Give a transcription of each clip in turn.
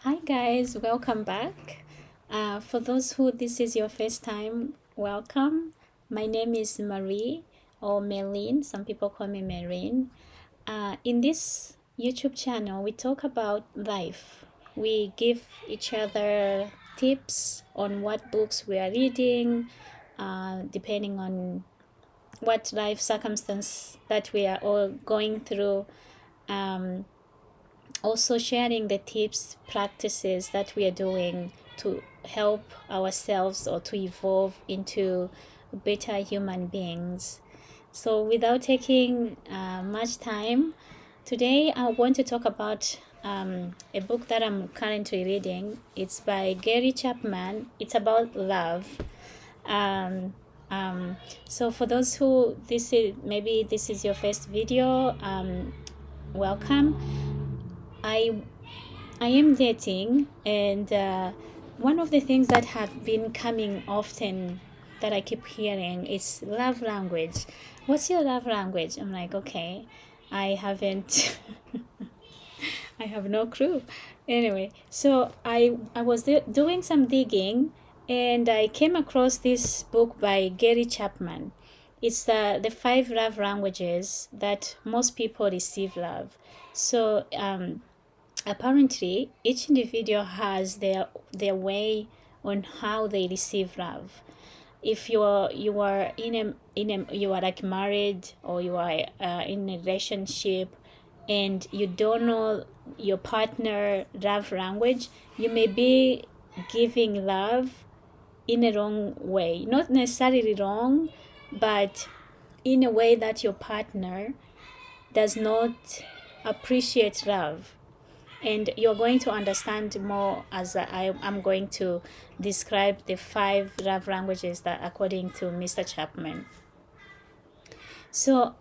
Hi guys, welcome back. For those who this is your first time, welcome. My name is Marie or Meline. Some people call me Marine. In this YouTube channel, we talk about life. We give each other tips on what books we are reading, depending on what life circumstance that we are all going through. Um, Also sharing the tips, practices that we are doing to help ourselves or to evolve into better human beings. So without taking much time, today I want to talk about a book that I'm currently reading. It's by Gary Chapman. It's about love. Um, so for those who this is your first video, welcome. I I am dating, and one of the things that have been coming often that I keep hearing is love language. What's your love language? I'm like, okay, I haven't, I have no clue. Anyway, so I was doing some digging, and I came across this book by Gary Chapman. It's the five love languages that most people receive love. So apparently each individual has their way on how they receive love. If you are you are like married, or you are in a relationship and you don't know your partner love language, you may be giving love in a wrong way, not necessarily wrong, but in a way that your partner does not appreciate love. And you're going to understand more as I'm going to describe the five love languages that according to Mr. Chapman. So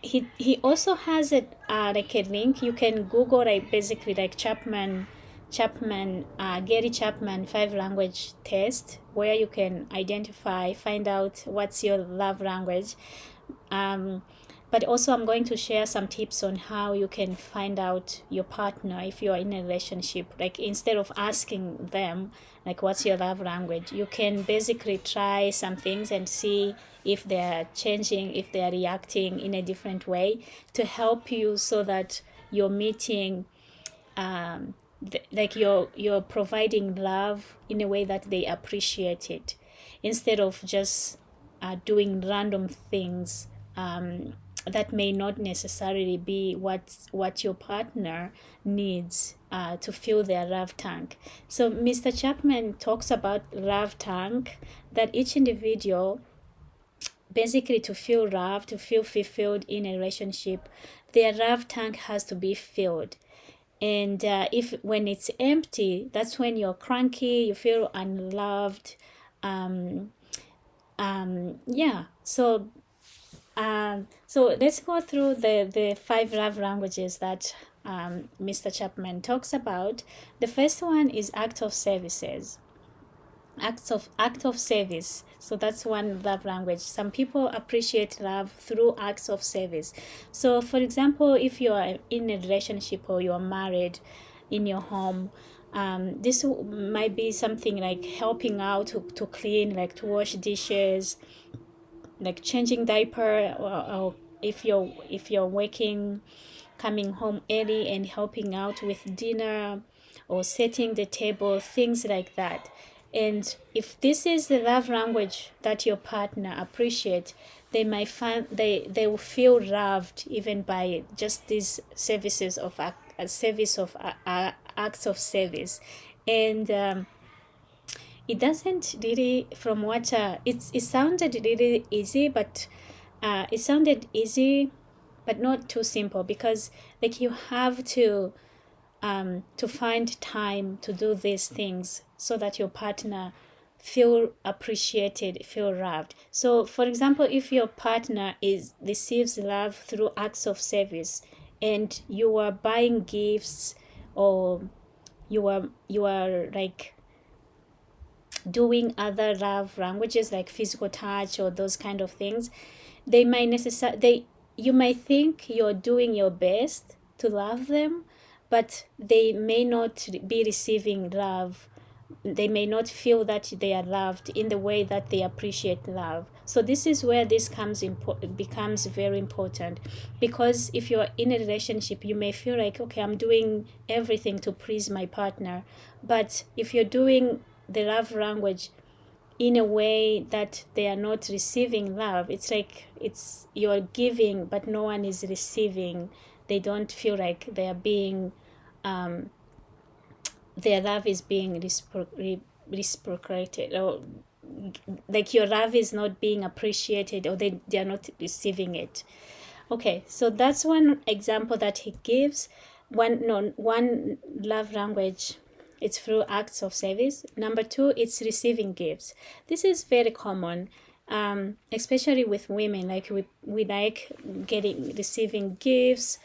he also has like a link you can Google, like basically like Chapman Gary Chapman five language test, where you can find out what's your love language. But also I'm going to share some tips on how you can find out your partner if you are in a relationship. Like instead of asking them like what's your love language, you can basically try some things and see if they're changing, if they're reacting in a different way, to help you so that you're meeting like you're providing love in a way that they appreciate it, instead of just doing random things that may not necessarily be what your partner needs to fill their love tank. So Mr. Chapman talks about love tank, that each individual, basically to feel love, to feel fulfilled in a relationship, their love tank has to be filled. And if when it's empty, that's when you're cranky, you feel unloved. Yeah. So let's go through the five love languages that Mr. Chapman talks about. The first one is act of service. So that's one love language. Some people appreciate love through acts of service. So for example, if you are in a relationship or you are married in your home, this might be something like helping out to clean, like to wash dishes, like changing diaper, or if you're working, coming home early and helping out with dinner or setting the table, things like that. And if this is the love language that your partner appreciates, they might find they will feel loved even by just these services of a service of acts of service. And it doesn't really, from what it sounded really easy, but it sounded easy but not too simple, because like you have to find time to do these things so that your partner feel appreciated, feel loved. So for example, if your partner receives love through acts of service, and you are buying gifts, or you are like doing other love languages like physical touch or those kind of things, they might necessarily, you might think you're doing your best to love them, but they may not be receiving love. They may not feel that they are loved in the way that they appreciate love. So this is where this becomes very important, because if you're in a relationship, you may feel like, okay, I'm doing everything to please my partner, but if you're doing the love language in a way that they are not receiving love, it's like you're giving but no one is receiving. They don't feel like they are being their love is being reciprocated, or like your love is not being appreciated, or they are not receiving it. Okay, so that's one example that he gives. One love language, it's through acts of service. Number two, it's receiving gifts. This is very common, especially with women. Like we like receiving gifts.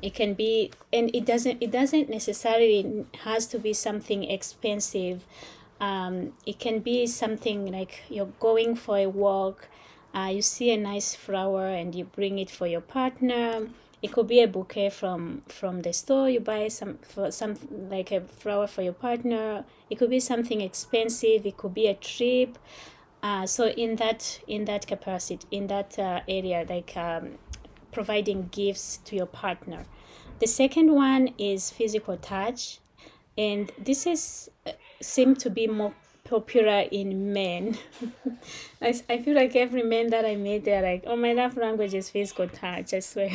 It can be, and it doesn't necessarily has to be something expensive. It can be something like you're going for a walk, you see a nice flower and you bring it for your partner. It could be a bouquet from the store. You buy some like a flower for your partner. It could be something expensive. It could be a trip. So in that capacity, in that area, like providing gifts to your partner. The second one is physical touch, and this is seem to be more popular in men. I feel like every man that I meet, they're like, oh, my love language is physical touch, I swear.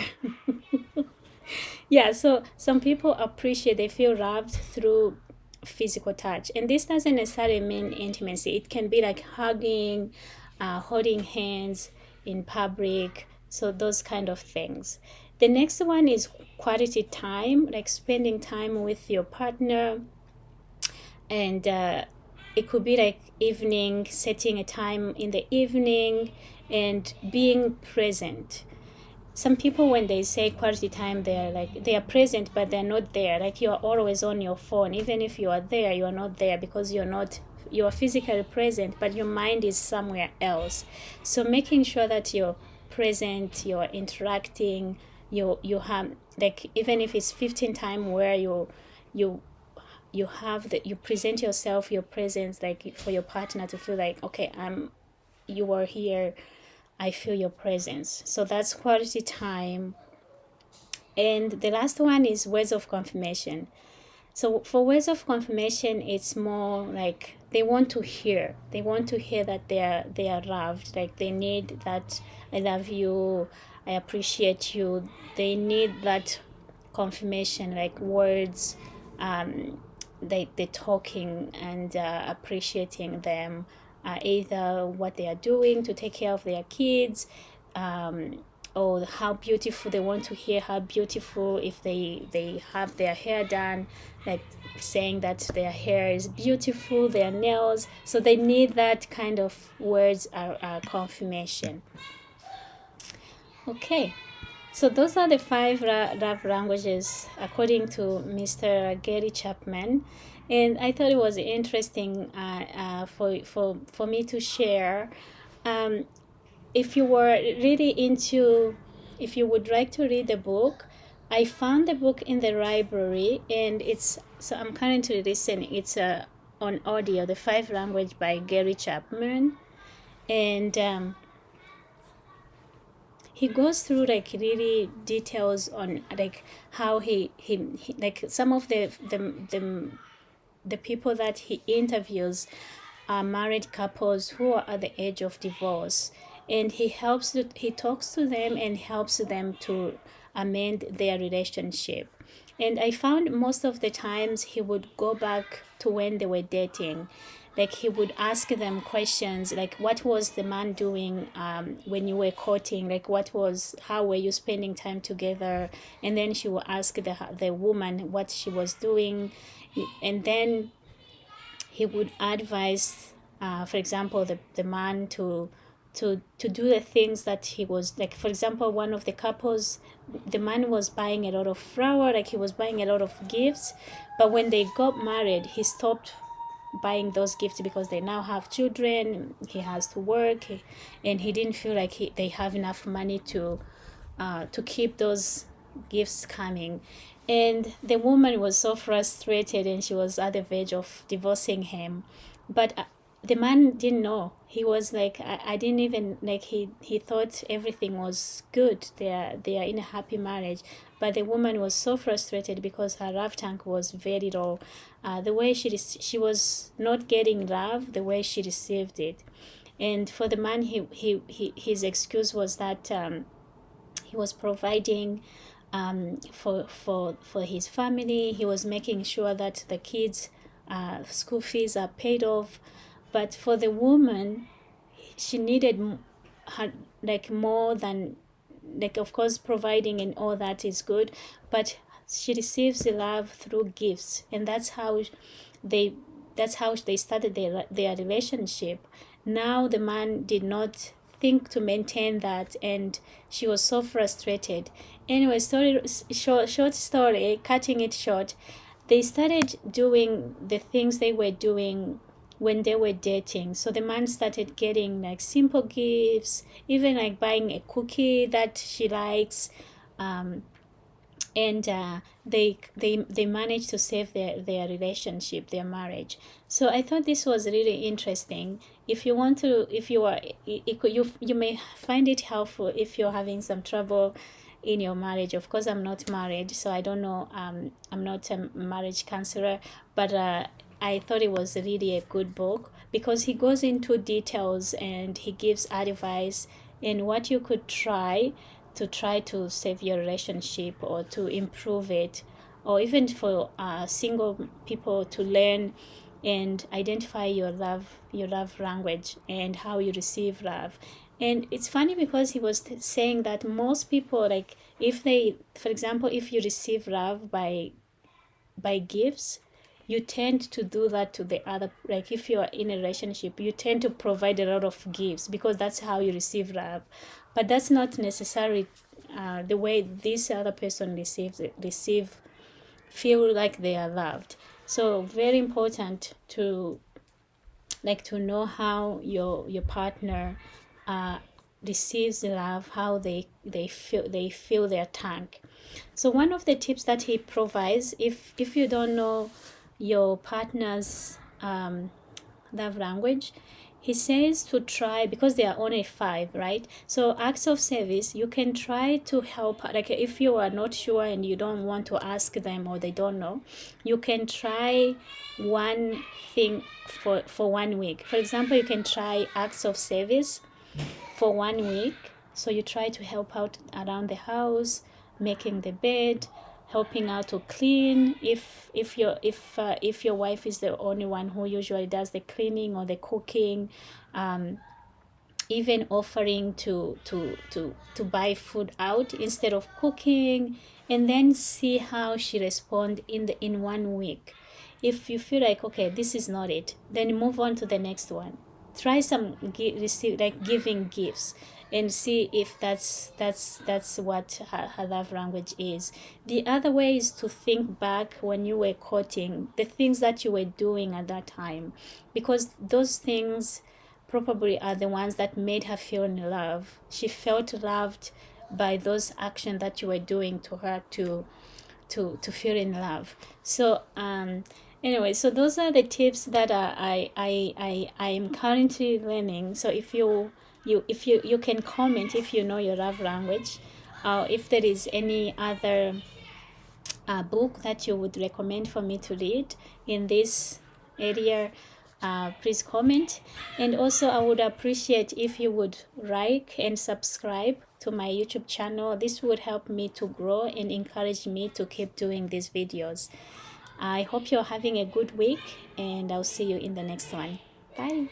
Yeah, so some people they feel loved through physical touch, and this doesn't necessarily mean intimacy. It can be like hugging, holding hands in public, so those kind of things. The next one is quality time, like spending time with your partner, and it could be like evening, setting a time in the evening and being present. Some people, when they say quality time, they're like they are present but they're not there. Like you are always on your phone. Even if you are there, you are not there, because you are physically present but your mind is somewhere else. So making sure that you're present, you're interacting, you have, like, even if it's 15 time where you have that, you present yourself, your presence, like for your partner to feel like, okay, you are here, I feel your presence. So that's quality time. And the last one is words of confirmation. So for words of confirmation, it's more like they want to hear that they are loved. Like they need that, I love you, I appreciate you. They need that confirmation, like words, they talking and appreciating them, either what they are doing to take care of their kids, or how beautiful. They want to hear how beautiful, if they have their hair done, like saying that their hair is beautiful, their nails. So they need that kind of words, confirmation. Okay, so those are the 5 love languages according to Mr. Gary Chapman, and I thought it was interesting for me to share. If you were really into, if you would like to read the book, I found the book in the library, and I'm currently listening. It's on audio, The 5 Language by Gary Chapman, and he goes through like really details on like how he like some of the people that he interviews are married couples who are at the edge of divorce, and he talks to them and helps them to amend their relationship. And I found most of the times he would go back to when they were dating. Like he would ask them questions like, what was the man doing when you were courting? Like how were you spending time together? And then she would ask the woman what she was doing. And then he would advise, for example, the man to do the things that he was like. For example, one of the couples, the man was buying a lot of flour, like he was buying a lot of gifts, but when they got married, he stopped buying those gifts because they now have children. He has to work, and he didn't feel like they have enough money to keep those gifts coming. And the woman was so frustrated and she was at the verge of divorcing him. But the man didn't know. He was like, I didn't even, like, he thought everything was good. They are in a happy marriage. But the woman was so frustrated because her love tank was very low. The way she was not getting love the way she received it. And for the man, his excuse was that he was providing for his family. He was making sure that the kids' school fees are paid off. But for the woman, she needed her, like, more than, like, of course providing and all that is good, but she receives the love through gifts. And they that's how they started their relationship. Now the man did not think to maintain that, and she was so frustrated. Anyway, short story, cutting it short, they started doing the things they were doing when they were dating. So the man started getting like simple gifts, even like buying a cookie that she likes, and they managed to save their relationship, their marriage. So I thought this was really interesting. If you want to, if you are, you may find it helpful if you're having some trouble in your marriage. Of course, I'm not married, so I don't know. I'm not a marriage counselor, but I thought it was really a good book because he goes into details and he gives advice and what you could try to save your relationship or to improve it, or even for single people to learn and identify your love language and how you receive love. And it's funny because he was saying that most people, like, if they, for example, if you receive love by gifts, you tend to do that to the other. Like, if you are in a relationship, you tend to provide a lot of gifts because that's how you receive love. But that's not necessarily the way this other person feel like they are loved. So very important to know how your partner receives love, how they feel their tank. So one of the tips that he provides, if you don't know your partner's love language, he says to try, because there are only 5, right? So acts of service, you can try to help. Like, if you are not sure and you don't want to ask them or they don't know, you can try one thing for 1 week. For example, you can try acts of service for 1 week. So you try to help out around the house, making the bed, helping out to clean. If your wife is the only one who usually does the cleaning or the cooking, even offering to buy food out instead of cooking, and then see how she responds in 1 week. If you feel like, okay, this is not it, then move on to the next one. Try some receive, like, giving gifts, and see if that's what her love language is. The other way is to think back when you were courting, the things that you were doing at that time, because those things probably are the ones that made her feel in love. She felt loved by those actions that you were doing to her to feel in love. So anyway, so those are the tips that I am currently learning. So if you can comment if you know your love language, if there is any other book that you would recommend for me to read in this area, please comment. And also, I would appreciate if you would like and subscribe to my YouTube channel. This would help me to grow and encourage me to keep doing these videos. I hope you're having a good week, and I'll see you in the next one. Bye.